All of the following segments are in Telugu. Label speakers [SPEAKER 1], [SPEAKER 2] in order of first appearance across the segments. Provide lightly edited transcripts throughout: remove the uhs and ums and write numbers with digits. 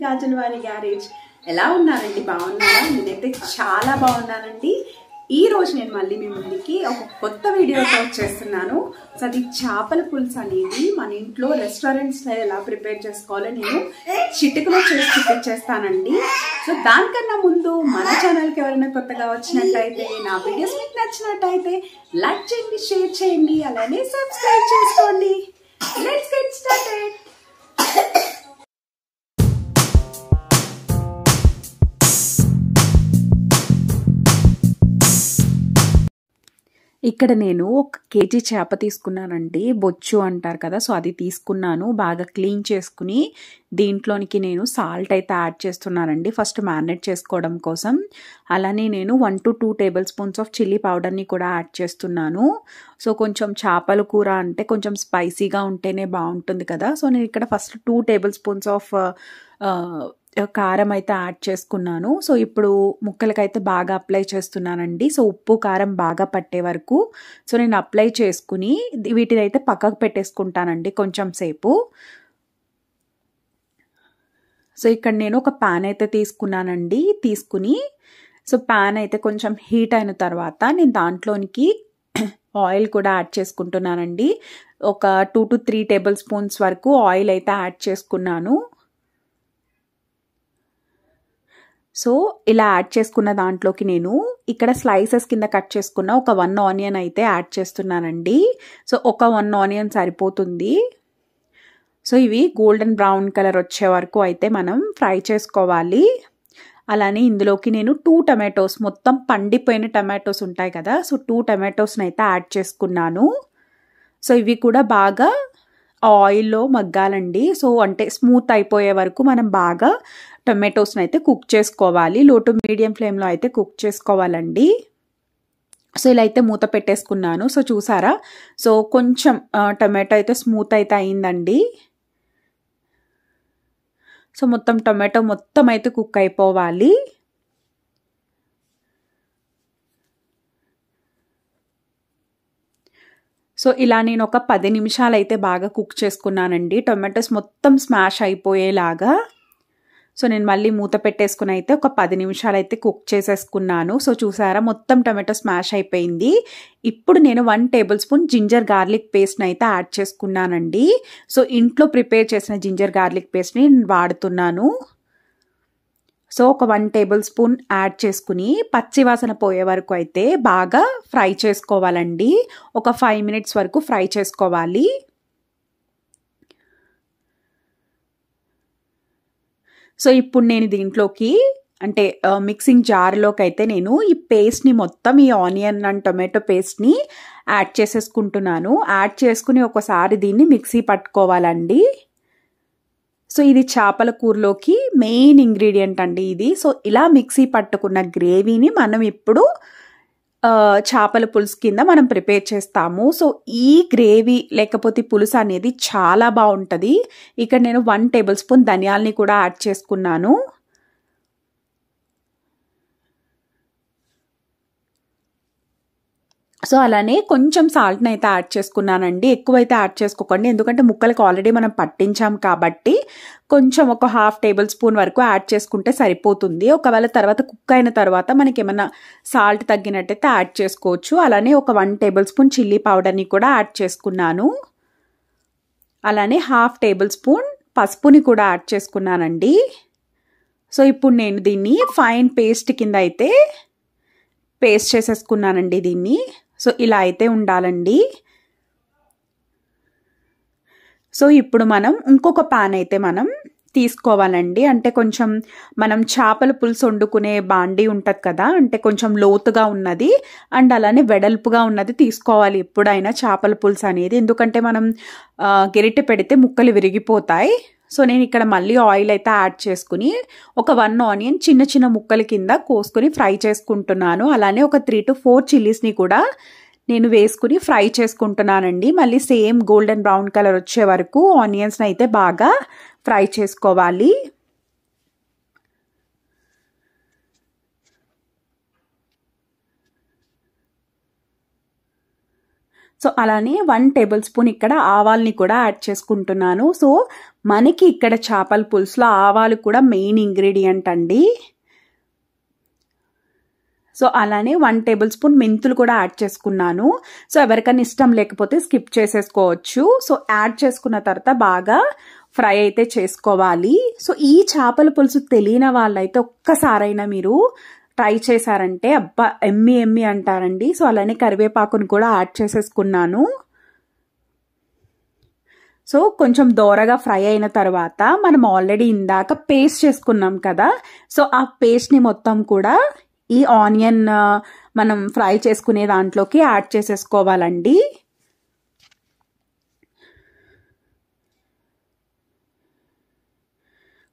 [SPEAKER 1] కాజల్వాణి గ్యారేజ్. ఎలా ఉన్నారండి? బాగున్నారా? నేనైతే చాలా బాగున్నానండి. ఈ రోజు నేను మళ్ళీ మీ ముందుకి ఒక కొత్త వీడియోతో వచ్చేస్తున్నాను. సో అది చేపల పులుసు అనేది మన ఇంట్లో రెస్టారెంట్ స్టైల్ ఎలా ప్రిపేర్ చేసుకోవాలో నేను చిటికలో చేసి చూపించేస్తానండి. సో దానికన్నా ముందు మన ఛానల్కి ఎవరైనా కొత్తగా వచ్చినట్టయితే, నా వీడియోస్ మీకు నచ్చినట్టయితే లైక్ చేయండి, షేర్ చేయండి, అలానే సబ్స్క్రైబ్ చేసుకోండి. Let's get started. ఇక్కడ నేను 1 కేజీ చేప తీసుకున్నానండి. బొచ్చు అంటారు కదా, సో అది తీసుకున్నాను. బాగా క్లీన్ చేసుకుని దీంట్లోనికి నేను సాల్ట్ అయితే యాడ్ చేస్తున్నానండి, ఫస్ట్ మ్యారినేట్ చేసుకోవడం కోసం. అలానే నేను 1 to 2 table spoons of chilli పౌడర్ని కూడా యాడ్ చేస్తున్నాను. సో కొంచెం చేపల కూర అంటే కొంచెం స్పైసీగా ఉంటేనే బాగుంటుంది కదా, సో నేను ఇక్కడ ఫస్ట్ 2 టేబుల్ స్పూన్స్ ఆఫ్ కారం అయితే యాడ్ చేసుకున్నాను. సో ఇప్పుడు ముక్కలకైతే బాగా అప్లై చేస్తున్నానండి. సో ఉప్పు కారం బాగా పట్టే వరకు సో నేను అప్లై చేసుకుని వీటిని అయితే పక్కకు పెట్టేసుకుంటానండి కొంచెం సేపు. సో ఇక్కడ నేను ఒక ప్యాన్ అయితే తీసుకున్నానండి. తీసుకుని సో ప్యాన్ అయితే కొంచెం హీట్ అయిన తర్వాత నేను దాంట్లోనికి ఆయిల్ కూడా యాడ్ చేసుకుంటున్నానండి. ఒక 2 to 3 టేబుల్ స్పూన్స్ వరకు ఆయిల్ అయితే యాడ్ చేసుకున్నాను. సో ఇలా యాడ్ చేసుకున్న దాంట్లోకి నేను ఇక్కడ స్లైసెస్ కింద కట్ చేసుకున్న ఒక 1 ఆనియన్ అయితే యాడ్ చేస్తున్నానండి. సో ఒక 1 ఆనియన్ సరిపోతుంది. సో ఇవి గోల్డెన్ బ్రౌన్ కలర్ వచ్చే వరకు అయితే మనం ఫ్రై చేసుకోవాలి. అలానే ఇందులోకి నేను 2 టమాటోస్, మొత్తం పండిపోయిన టమాటోస్ ఉంటాయి కదా, సో 2 టమాటోస్ని అయితే యాడ్ చేసుకున్నాను. సో ఇవి కూడా బాగా ఆయిల్లో మగ్గాలండి. సో అంటే స్మూత్ అయిపోయే వరకు మనం బాగా టమాటోస్ని అయితే కుక్ చేసుకోవాలి. లో టు మీడియం ఫ్లేమ్లో అయితే కుక్ చేసుకోవాలండి. సో ఇలా అయితే మూత పెట్టేసుకున్నాను. సో చూసారా, సో కొంచెం టమాటో అయితే స్మూత్ అయితే అయిందండి. సో మొత్తం టమాటో మొత్తం అయితే కుక్ అయిపోవాలి. సో ఇలా నేను ఒక 10 నిమిషాలు అయితే బాగా కుక్ చేసుకున్నానండి, టొమాటోస్ మొత్తం స్మాష్ అయిపోయేలాగా. సో నేను మళ్ళీ మూత పెట్టేసుకుని అయితే ఒక 10 నిమిషాలు అయితే కుక్ చేసేసుకున్నాను. సో చూసారా, మొత్తం టొమాటో స్మాష్ అయిపోయింది. ఇప్పుడు నేను 1 టేబుల్ స్పూన్ జింజర్ గార్లిక్ పేస్ట్ని అయితే యాడ్ చేసుకున్నానండి. సో ఇంట్లో ప్రిపేర్ చేసిన జింజర్ గార్లిక్ పేస్ట్ని వాడుతున్నాను. సో ఒక 1 టేబుల్ స్పూన్ యాడ్ చేసుకుని పచ్చి వాసన పోయే వరకు అయితే బాగా ఫ్రై చేసుకోవాలండి. ఒక 5 మినిట్స్ వరకు ఫ్రై చేసుకోవాలి. సో ఇప్పుడు నేను దీంట్లోకి అంటే మిక్సింగ్ జార్లోకి అయితే నేను ఈ పేస్ట్ని మొత్తం, ఈ ఆనియన్ అండ్ టొమాటో పేస్ట్ని యాడ్ చేసేసుకుంటున్నాను. యాడ్ చేసుకుని ఒకసారి దీన్ని మిక్సీ పట్టుకోవాలండి. సో ఇది చేపల కూరలోకి మెయిన్ ఇంగ్రీడియంట్ అండి ఇది. సో ఇలా మిక్సీ పట్టుకున్న గ్రేవీని మనం ఇప్పుడు చేపల పులుసు కింద మనం ప్రిపేర్ చేస్తాము. సో ఈ గ్రేవీ లేకపోతే పులుసు అనేది చాలా బాగుంటుంది. ఇక్కడ నేను 1 టేబుల్ స్పూన్ ధనియాలని కూడా యాడ్ చేసుకున్నాను. సో అలానే కొంచెం సాల్ట్ని అయితే యాడ్ చేసుకున్నానండి. ఎక్కువైతే యాడ్ చేసుకోకండి, ఎందుకంటే ముక్కలకు ఆల్రెడీ మనం పట్టించాం కాబట్టి కొంచెం ఒక 1/2 టేబుల్ స్పూన్ వరకు యాడ్ చేసుకుంటే సరిపోతుంది. ఒకవేళ తర్వాత కుక్ అయిన తర్వాత మనకి ఏమైనా సాల్ట్ తగ్గినట్టయితే యాడ్ చేసుకోవచ్చు. అలానే ఒక 1 టేబుల్ స్పూన్ చిల్లీ పౌడర్ని కూడా యాడ్ చేసుకున్నాను. అలానే 1/2 టేబుల్ స్పూన్ పసుపుని కూడా యాడ్ చేసుకున్నానండి. సో ఇప్పుడు నేను దీన్ని ఫైన్ పేస్ట్ కింద అయితే పేస్ట్ చేసేసుకున్నానండి దీన్ని. సో ఇలా అయితే ఉండాలండి. సో ఇప్పుడు మనం ఇంకొక ప్యాన్ అయితే మనం తీసుకోవాలండి. అంటే కొంచెం మనం చేపల పులుసు వండుకునే బాండీ ఉంటుంది కదా, అంటే కొంచెం లోతుగా ఉన్నది అండ్ అలానే వెడల్పుగా ఉన్నది తీసుకోవాలి ఎప్పుడైనా చేపల పులుసు అనేది, ఎందుకంటే మనం గరిటె పెడితే ముక్కలు విరిగిపోతాయి. సో నేను ఇక్కడ మళ్ళీ ఆయిల్ అయితే యాడ్ చేసుకుని ఒక 1 ఆనియన్ చిన్న చిన్న ముక్కల కింద కోసుకుని ఫ్రై చేసుకుంటున్నాను. అలానే ఒక 3 to 4 చిల్లీస్ని కూడా నేను వేసుకుని ఫ్రై చేసుకుంటున్నానండి. మళ్ళీ సేమ్ గోల్డెన్ బ్రౌన్ కలర్ వచ్చే వరకు ఆనియన్స్ని అయితే బాగా ఫ్రై చేసుకోవాలి. సో అలానే 1 టేబుల్ స్పూన్ ఇక్కడ ఆవాల్ని కూడా యాడ్ చేసుకుంటున్నాను. సో మనకి ఇక్కడ చేపల పులుసులో ఆవాలు కూడా మెయిన్ ఇంగ్రీడియంట్ అండి. సో అలానే 1 టేబుల్ స్పూన్ మెంతులు కూడా యాడ్ చేసుకున్నాను. సో ఎవరికైనా ఇష్టం లేకపోతే స్కిప్ చేసేసుకోవచ్చు. సో యాడ్ చేసుకున్న తర్వాత బాగా ఫ్రై అయితే చేసుకోవాలి. సో ఈ చేపల పులుసు తెలియని వాళ్ళైతే ఒక్కసారైనా మీరు ట్రై చేశారంటే అబ్బా ఎమ్మి ఎమ్మి అంటారండి. సో అలానే కరివేపాకును కూడా యాడ్ చేసేసుకున్నాను. సో కొంచెం దోరగా ఫ్రై అయిన తర్వాత మనం ఆల్రెడీ ఇందాక పేస్ట్ చేసుకున్నాం కదా, సో ఆ పేస్ట్ని మొత్తం కూడా ఈ ఆనియన్ మనం ఫ్రై చేసుకునే దాంట్లోకి యాడ్ చేసేసుకోవాలండి.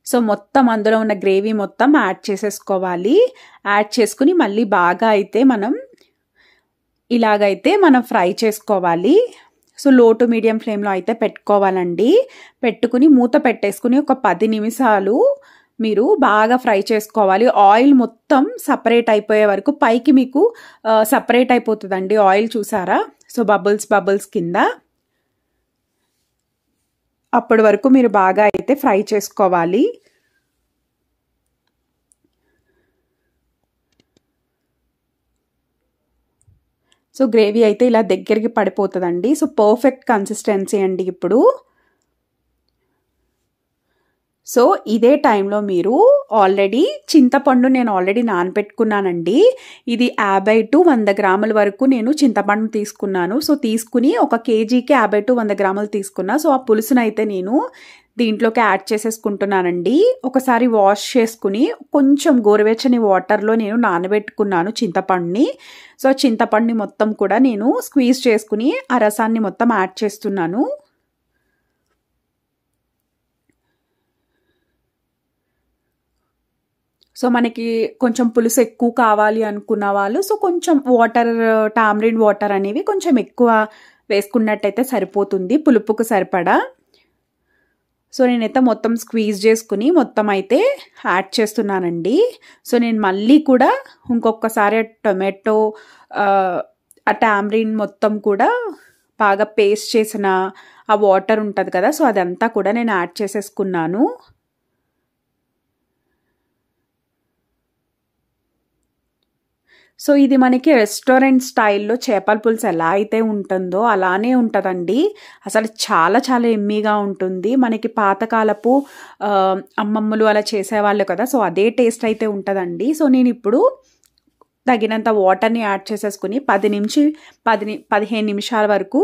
[SPEAKER 1] సో మొత్తం అందులో ఉన్న గ్రేవీ మొత్తం యాడ్ చేసేసుకోవాలి. యాడ్ చేసుకుని మళ్ళీ బాగా అయితే ఇలాగైతే మనం ఫ్రై చేసుకోవాలి. సో లో టు మీడియం ఫ్లేమ్లో అయితే పెట్టుకోవాలండి. పెట్టుకుని మూత పెట్టేసుకుని ఒక 10 నిమిషాలు మీరు బాగా ఫ్రై చేసుకోవాలి. ఆయిల్ మొత్తం సపరేట్ అయిపోయే వరకు పైకి మీకు సపరేట్ అయిపోతుందండి ఆయిల్, చూసారా? సో బబుల్స్ కింద అప్పటి వరకు మీరు బాగా అయితే ఫ్రై చేసుకోవాలి. సో గ్రేవీ అయితే ఇలా దగ్గరికి పడిపోతుందండి. సో పర్ఫెక్ట్ కన్సిస్టెన్సీ అండి ఇప్పుడు. సో ఇదే టైంలో మీరు ఆల్రెడీ చింతపండు నేను ఆల్రెడీ నానబెట్టుకున్నానండి. ఇది 50 to 100 గ్రాముల వరకు నేను చింతపండు తీసుకున్నాను. సో తీసుకుని 1 కేజీకి 50 to 100 గ్రాములు తీసుకున్నా. సో ఆ పులుసునైతే నేను దీంట్లోకి యాడ్ చేసేసుకుంటున్నానండి. ఒకసారి వాష్ చేసుకుని కొంచెం గోరువెచ్చని వాటర్లో నేను నానబెట్టుకున్నాను చింతపండుని. సో చింతపండుని మొత్తం కూడా నేను స్క్వీజ్ చేసుకుని ఆ రసాన్ని మొత్తం యాడ్ చేస్తున్నాను. సో మనకి కొంచెం పులుసు ఎక్కువ కావాలి అనుకున్న వాళ్ళు సో కొంచెం వాటర్, టామరిన్ వాటర్ అనేవి కొంచెం ఎక్కువ వేసుకున్నట్టయితే సరిపోతుంది పులుపుకు సరిపడా. సో నేనైతే మొత్తం స్క్వీజ్ చేసుకుని మొత్తం అయితే యాడ్ చేస్తున్నానండి. సో నేను మళ్ళీ కూడా ఇంకొకసారి టొమాటో ఆ టామరిన్ మొత్తం కూడా బాగా పేస్ట్ చేసిన ఆ వాటర్ ఉంటుంది కదా, సో అదంతా కూడా నేను యాడ్ చేసేసుకున్నాను. సో ఇది మనకి రెస్టారెంట్ స్టైల్లో చేపల పులుసు ఎలా అయితే ఉంటుందో అలానే ఉంటుందండి. అసలు చాలా చాలా ఎమ్మీగా ఉంటుంది. మనకి పాతకాలపు అమ్మమ్మలు అలా చేసేవాళ్ళు కదా, సో అదే టేస్ట్ అయితే ఉంటుందండి. సో నేను ఇప్పుడు తగినంత వాటర్ని యాడ్ చేసేసుకుని 15 నిమిషాల వరకు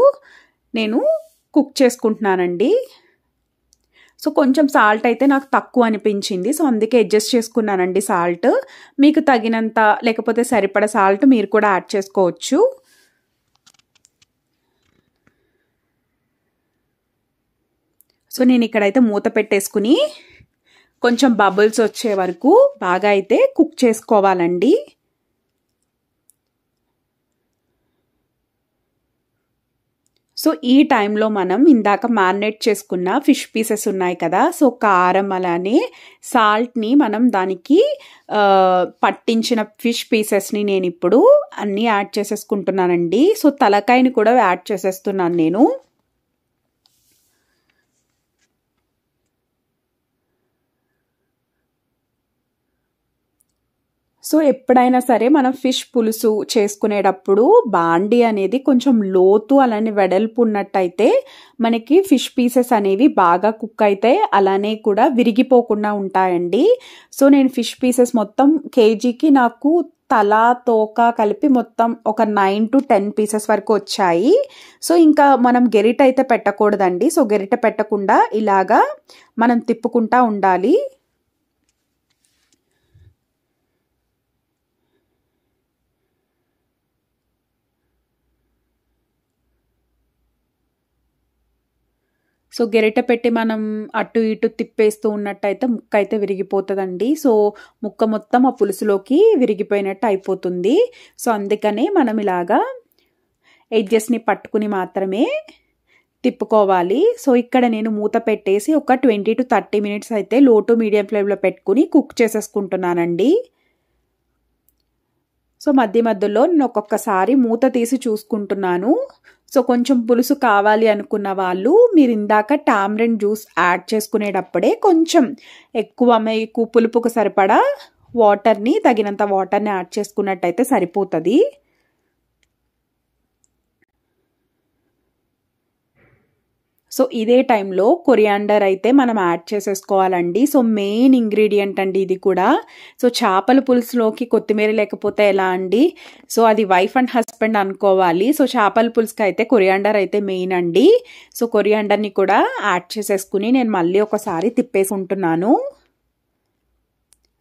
[SPEAKER 1] నేను కుక్ చేసుకుంటున్నానండి. సో కొంచెం సాల్ట్ అయితే నాకు తక్కువ అనిపించింది, సో అందుకే అడ్జస్ట్ చేసుకున్నానండి సాల్ట్. మీకు తగినంత లేకపోతే సరిపడ సాల్ట్ మీరు కూడా యాడ్ చేసుకోవచ్చు. సో నేను ఇక్కడైతే మూత పెట్టేసుకుని కొంచెం బబుల్స్ వచ్చే వరకు బాగా అయితే కుక్ చేసుకోవాలండి. సో ఈ టైంలో మనం ఇందాక మ్యారినేట్ చేసుకున్న ఫిష్ పీసెస్ ఉన్నాయి కదా, సో కారం అలానే సాల్ట్ని మనం దానికి పట్టించిన ఫిష్ పీసెస్ని నేను ఇప్పుడు అన్నీ యాడ్ చేసేసుకుంటున్నానండి. సో తలకాయని కూడా యాడ్ చేసేస్తున్నాను నేను. సో ఎప్పుడైనా సరే మనం ఫిష్ పులుసు చేసుకునేటప్పుడు బాండి అనేది కొంచెం లోతు అలానే వెడల్పు ఉన్నట్టయితే మనకి ఫిష్ పీసెస్ అనేవి బాగా కుక్ అయితే అలానే కూడా విరిగిపోకుండా ఉంటాయండి. సో నేను ఫిష్ పీసెస్ మొత్తం కేజీకి నాకు తల తోక కలిపి మొత్తం ఒక 9 to 10 పీసెస్ వరకు వచ్చాయి. సో ఇంకా మనం గెరిట అయితే పెట్టకూడదండి. సో గెరిట పెట్టకుండా ఇలాగా మనం తిప్పుకుంటా ఉండాలి. సో గెరిట పెట్టి మనం అటు ఇటు తిప్పేస్తూ ఉన్నట్టయితే ముక్క అయితే విరిగిపోతుందండి. సో ముక్క మొత్తం ఆ పులుసులోకి విరిగిపోయినట్టు అయిపోతుంది. సో అందుకనే మనం ఇలాగా ఎడ్జెస్ని పట్టుకుని మాత్రమే తిప్పుకోవాలి. సో ఇక్కడ నేను మూత పెట్టేసి ఒక 20 to 30 మినిట్స్ అయితే లో టు మీడియం ఫ్లేమ్లో పెట్టుకుని కుక్ చేసేసుకుంటున్నానండి. సో మధ్య మధ్యలో నేను ఒక్కొక్కసారి మూత తీసి చూసుకుంటున్నాను. సో కొంచెం పులుసు కావాలి అనుకున్న వాళ్ళు మీరు ఇందాక టామరిన్ జ్యూస్ యాడ్ చేసుకునేటప్పుడే కొంచెం ఎక్కువ మీకు పులుపుకు సరిపడా తగినంత వాటర్ని యాడ్ చేసుకున్నట్టయితే సరిపోతుంది. సో ఇదే టైంలో కొరియాండర్ అయితే మనం యాడ్ చేసేసుకోవాలండి. సో మెయిన్ ఇంగ్రీడియంట్ అండి ఇది కూడా. సో చేపల పులుసులోకి కొత్తిమీర లేకపోతే ఎలా అండి? సో అది వైఫ్ అండ్ హస్బెండ్ అనుకోవాలి. సో చేపల పులుసుకి అయితే కొరియాండర్ అయితే మెయిన్ అండి. సో కొరియాండర్ని కూడా యాడ్ చేసేసుకుని నేను మళ్ళీ ఒకసారి తిప్పేసుకుంటున్నాను.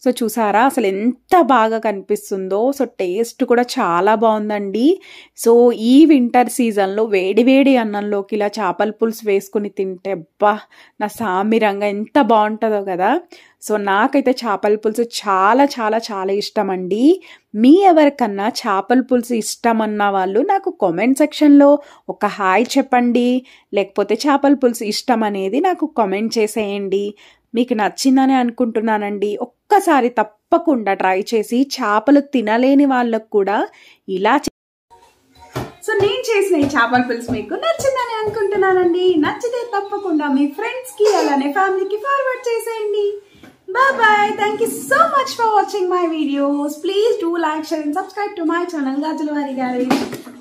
[SPEAKER 1] సో చూసారా అసలు ఎంత బాగా కనిపిస్తుందో. సో టేస్ట్ కూడా చాలా బాగుందండి. సో ఈ వింటర్ సీజన్లో వేడి వేడి అన్నంలోకి ఇలా చేపల పులుసు వేసుకుని తింటే అబ్బా నా సామిరంగా ఎంత బాగుంటుందో కదా. సో నాకైతే చేపల పులుసు చాలా చాలా చాలా ఇష్టం అండి. మీ ఎవరికన్నా చేపల పులుసు ఇష్టం అన్న వాళ్ళు నాకు కామెంట్ సెక్షన్లో ఒక హాయ్ చెప్పండి, లేకపోతే చేపల పులుసు ఇష్టం అనేది నాకు కామెంట్ చేసేయండి. మీకు నచ్చిందని అనుకుంటున్నానండి. ఒక్కసారి తప్పకుండా ట్రై చేసి చేపలు తినలేని వాళ్ళకు కూడా ఇలా సో నేను చేసిన ఈ చేపల పులుసు మీకు నచ్చిందని అనుకుంటున్నానండి. నచ్చితే తప్పకుండా మీ ఫ్రెండ్స్కి అలానే ఫ్యామిలీకి ఫార్వర్డ్ చేసేయండి. Bye bye. Thank you so much for watching my videos. Please do like, share and subscribe to my channel Gajaluvari Garage.